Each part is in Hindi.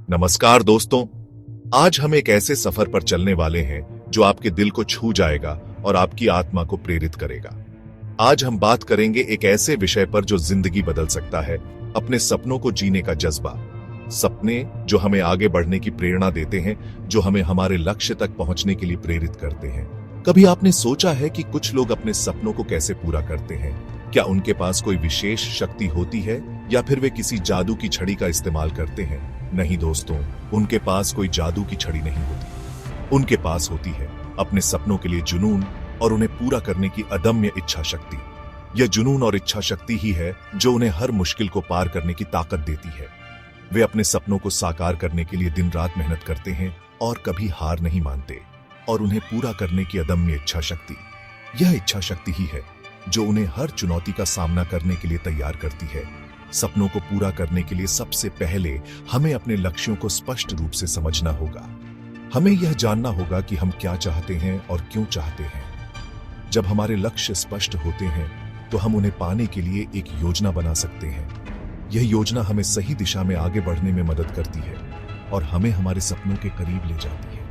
नमस्कार दोस्तों, आज हम एक ऐसे सफर पर चलने वाले हैं जो आपके दिल को छू जाएगा और आपकी आत्मा को प्रेरित करेगा। आज हम बात करेंगे एक ऐसे विषय पर जो जिंदगी बदल सकता है, अपने सपनों को जीने का जज्बा। सपने जो हमें आगे बढ़ने की प्रेरणा देते हैं, जो हमें हमारे लक्ष्य तक पहुंचने के लिए प्रेरित करते हैं। कभी आपने सोचा है कि कुछ लोग अपने सपनों को कैसे पूरा करते हैं? क्या उनके पास कोई विशेष शक्ति होती है या फिर वे किसी जादू की छड़ी का इस्तेमाल करते हैं? नहीं दोस्तों, उनके पास कोई जादू की छड़ी नहीं होती। उनके पास होती है अपने सपनों के लिए जुनून और उन्हें पूरा करने की अदम्य इच्छा शक्ति। यह जुनून और इच्छा शक्ति ही है जो उन्हें हर मुश्किल को पार करने की ताकत देती है। वे अपने सपनों को साकार करने के लिए दिन रात मेहनत करते हैं और कभी हार नहीं मानते। और उन्हें पूरा करने की अदम्य इच्छा शक्ति, यह इच्छा शक्ति ही है जो उन्हें हर चुनौती का सामना करने के लिए तैयार करती है। सपनों को पूरा करने के लिए सबसे पहले हमें अपने लक्ष्यों को स्पष्ट रूप से समझना होगा। हमें यह जानना होगा कि हम क्या चाहते हैं और क्यों चाहते हैं। जब हमारे लक्ष्य स्पष्ट होते हैं तो हम उन्हें पाने के लिए एक योजना बना सकते हैं। यह योजना हमें सही दिशा में आगे बढ़ने में मदद करती है और हमें हमारे सपनों के करीब ले जाती है।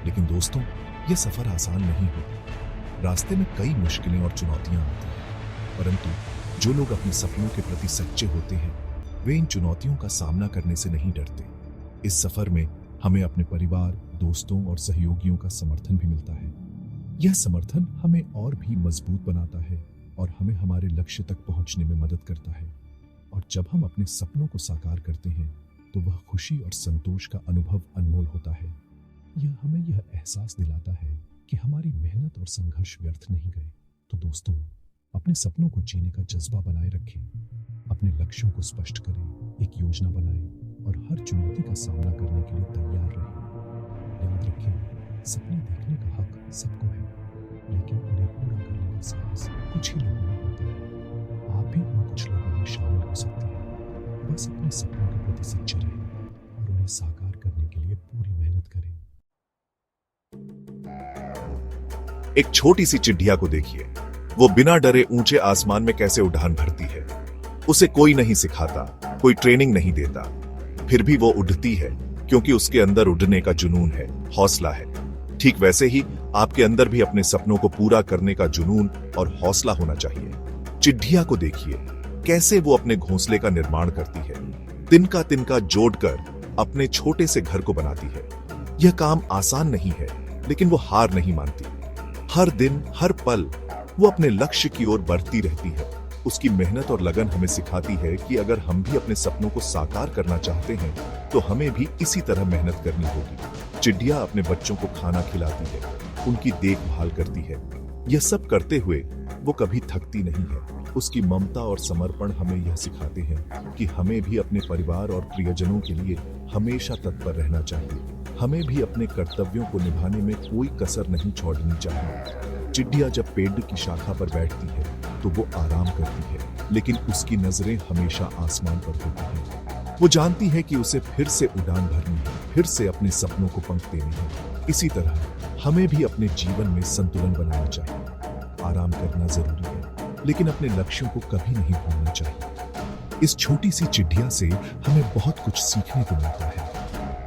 लेकिन दोस्तों, यह सफर आसान नहीं होता। रास्ते में कई मुश्किलें और चुनौतियां आती हैं, परंतु जो लोग अपने सपनों के प्रति सच्चे होते हैं, वे इन चुनौतियों का सामना करने से नहीं डरते। इस सफर में हमें अपने परिवार, दोस्तों और सहयोगियों का समर्थन भी मिलता है। यह समर्थन हमें और भी मजबूत बनाता है और हमें हमारे लक्ष्य तक पहुंचने में मदद करता है। और जब हम अपने सपनों को साकार करते हैं तो वह खुशी और संतोष का अनुभव अनमोल होता है। यह हमें यह एहसास दिलाता है कि हमारी मेहनत और संघर्ष व्यर्थ नहीं गए। तो दोस्तों, अपने सपनों को जीने का जज्बा बनाए रखें, अपने लक्ष्यों को स्पष्ट करें, एक योजना बनाएं और हर चुनौती का सामना करने के लिए तैयार रहें। याद रखें, सपने देखने का हक सबको है, लेकिन उन्हें पूरा करने का साहस कुछ ही लोगों में होता है। आप भी उन कुछ लोगों में शामिल हो सकते हैं। बस अपने सपनों के प्रति सच्चे रहें और उन्हें साकार करने के लिए पूरी मेहनत करें। एक छोटी सी चिड़िया को देखिए, वो बिना डरे ऊंचे आसमान में कैसे उड़ान भरती है। उसे कोई नहीं सिखाता, कोई ट्रेनिंग नहीं देता, फिर भी वो उड़ती है क्योंकि उसके अंदर उड़ने का जुनून है, हौसला है। ठीक वैसे ही आपके अंदर भी अपने सपनों को पूरा करने का जुनून और हौसला होना चाहिए। चिड़िया को देखिए, कैसे वो अपने घोंसले का निर्माण करती है, तिनका तिनका जोड़कर अपने छोटे से घर को बनाती है। यह काम आसान नहीं है, लेकिन वो हार नहीं मानती। हर दिन, हर पल वो अपने लक्ष्य की ओर बढ़ती रहती है। उसकी मेहनत और लगन हमें सिखाती है कि अगर हम भी अपने सपनों को साकार करना चाहते हैं तो हमें भी इसी तरह मेहनत करनी होगी। चिड़िया अपने बच्चों को खाना खिलाती है, उनकी देखभाल करती है। यह सब करते हुए वो कभी थकती नहीं है। उसकी ममता और समर्पण हमें यह सिखाते हैं कि हमें भी अपने परिवार और प्रियजनों के लिए हमेशा तत्पर रहना चाहिए। हमें भी अपने कर्तव्यों को निभाने में कोई कसर नहीं छोड़नी चाहिए। चिड़िया जब पेड़ की शाखा पर बैठती है तो वो आराम करती है, लेकिन उसकी नजरें हमेशा आसमान पर होती हैं। वो जानती है कि उसे फिर से उड़ान भरनी है, फिर से अपने सपनों को पंख देनी है। इसी तरह हमें भी अपने जीवन में संतुलन बनाना चाहिए। आराम करना जरूरी है, लेकिन अपने लक्ष्यों को कभी नहीं भूलना चाहिए। इस छोटी सी चिड़िया से हमें बहुत कुछ सीखने को मिलता है।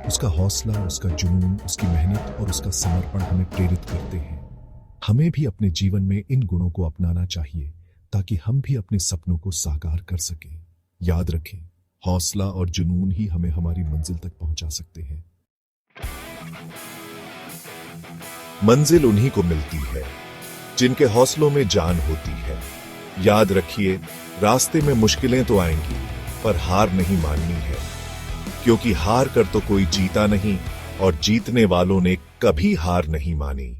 उसका हौसला, उसका जुनून, उसकी मेहनत और उसका समर्पण हमें प्रेरित करते हैं। हमें भी अपने जीवन में इन गुणों को अपनाना चाहिए ताकि हम भी अपने सपनों को साकार कर सकें। याद रखें, हौसला और जुनून ही हमें हमारी मंजिल तक पहुंचा सकते हैं। मंजिल उन्हीं को मिलती है जिनके हौसलों में जान होती है। याद रखिए, रास्ते में मुश्किलें तो आएंगी, पर हार नहीं माननी है, क्योंकि हार कर तो कोई जीता नहीं और जीतने वालों ने कभी हार नहीं मानी।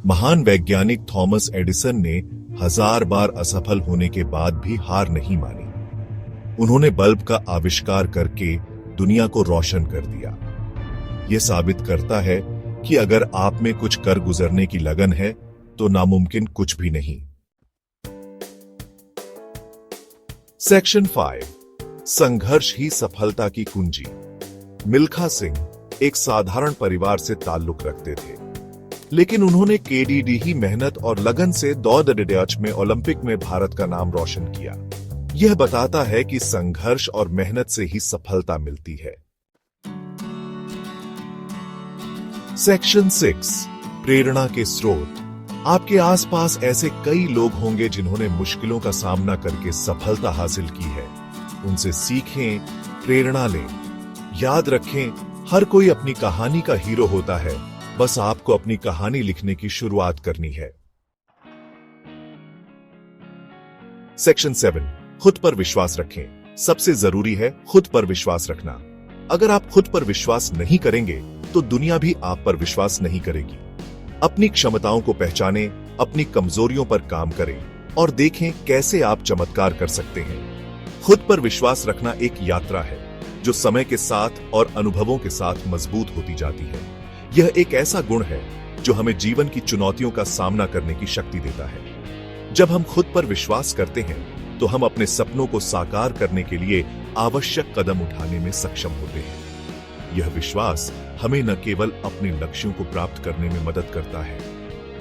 महान वैज्ञानिक थॉमस एडिसन ने 1000 बार असफल होने के बाद भी हार नहीं मानी। उन्होंने बल्ब का आविष्कार करके दुनिया को रोशन कर दिया। यह साबित करता है कि अगर आप में कुछ कर गुजरने की लगन है तो नामुमकिन कुछ भी नहीं। सेक्शन 5, संघर्ष ही सफलता की कुंजी। मिल्खा सिंह एक साधारण परिवार से ताल्लुक रखते थे, लेकिन उन्होंने केडीडी ही मेहनत और लगन से 2008 में ओलंपिक में भारत का नाम रोशन किया। यह बताता है कि संघर्ष और मेहनत से ही सफलता मिलती है। सेक्शन 6, प्रेरणा के स्रोत। आपके आसपास ऐसे कई लोग होंगे जिन्होंने मुश्किलों का सामना करके सफलता हासिल की है। उनसे सीखें, प्रेरणा लें। याद रखें, हर कोई अपनी कहानी का हीरो होता है, बस आपको अपनी कहानी लिखने की शुरुआत करनी है। सेक्शन 7, खुद पर विश्वास रखें। सबसे जरूरी है खुद पर विश्वास रखना। अगर आप खुद पर विश्वास नहीं करेंगे तो दुनिया भी आप पर विश्वास नहीं करेगी। अपनी क्षमताओं को पहचानें, अपनी कमजोरियों पर काम करें और देखें कैसे आप चमत्कार कर सकते हैं। खुद पर विश्वास रखना एक यात्रा है जो समय के साथ और अनुभवों के साथ मजबूत होती जाती है। यह एक ऐसा गुण है जो हमें जीवन की चुनौतियों का सामना करने की शक्ति देता है। जब हम खुद पर विश्वास करते हैं तो हम अपने सपनों को साकार करने के लिए आवश्यक कदम उठाने में सक्षम होते हैं। यह विश्वास हमें न केवल अपने लक्ष्यों को प्राप्त करने में मदद करता है,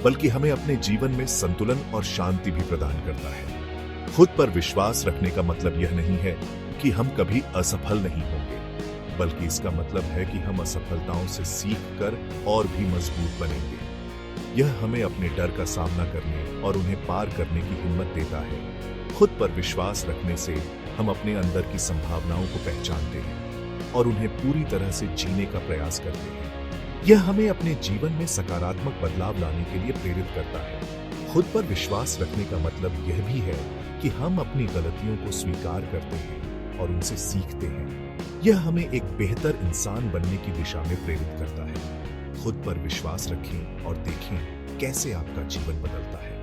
बल्कि हमें अपने जीवन में संतुलन और शांति भी प्रदान करता है। खुद पर विश्वास रखने का मतलब यह नहीं है कि हम कभी असफल नहीं होंगे, बल्कि इसका मतलब है कि हम असफलताओं से सीखकर और भी मजबूत बनेंगे। यह हमें अपने डर का सामना करने और उन्हें पार करने की हिम्मत देता है। खुद पर विश्वास रखने से हम अपने अंदर की संभावनाओं को पहचानते हैं और उन्हें पूरी तरह से जीने का प्रयास करते हैं। यह हमें अपने जीवन में सकारात्मक बदलाव लाने के लिए प्रेरित करता है। खुद पर विश्वास रखने का मतलब यह भी है कि हम अपनी गलतियों को स्वीकार करते हैं और उनसे सीखते हैं। यह हमें एक बेहतर इंसान बनने की दिशा में प्रेरित करता है। खुद पर विश्वास रखें और देखें कैसे आपका जीवन बदलता है।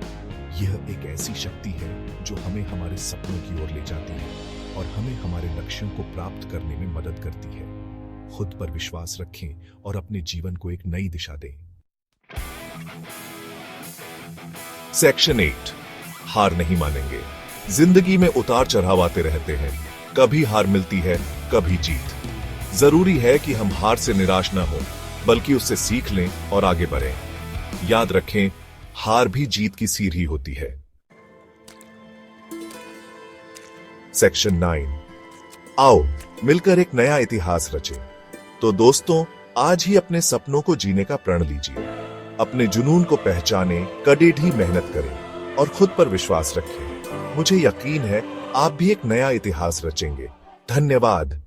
यह एक ऐसी शक्ति है जो हमें हमारे सपनों की ओर ले जाती है और हमें हमारे लक्ष्यों को प्राप्त करने में मदद करती है। खुद पर विश्वास रखें और अपने जीवन को एक नई दिशा दें। सेक्शन 8, हार नहीं मानेंगे। जिंदगी में उतार चढ़ाव आते रहते हैं। कभी हार मिलती है, कभी जीत। जरूरी है कि हम हार से निराश न हो, बल्कि उससे सीख लें और आगे बढ़ें। याद रखें, हार भी जीत की सीढ़ी होती है। सेक्शन 9, आओ मिलकर एक नया इतिहास रचें। तो दोस्तों, आज ही अपने सपनों को जीने का प्रण लीजिए। अपने जुनून को पहचानें, कड़ी मेहनत करें और खुद पर विश्वास रखें। मुझे यकीन है आप भी एक नया इतिहास रचेंगे। धन्यवाद।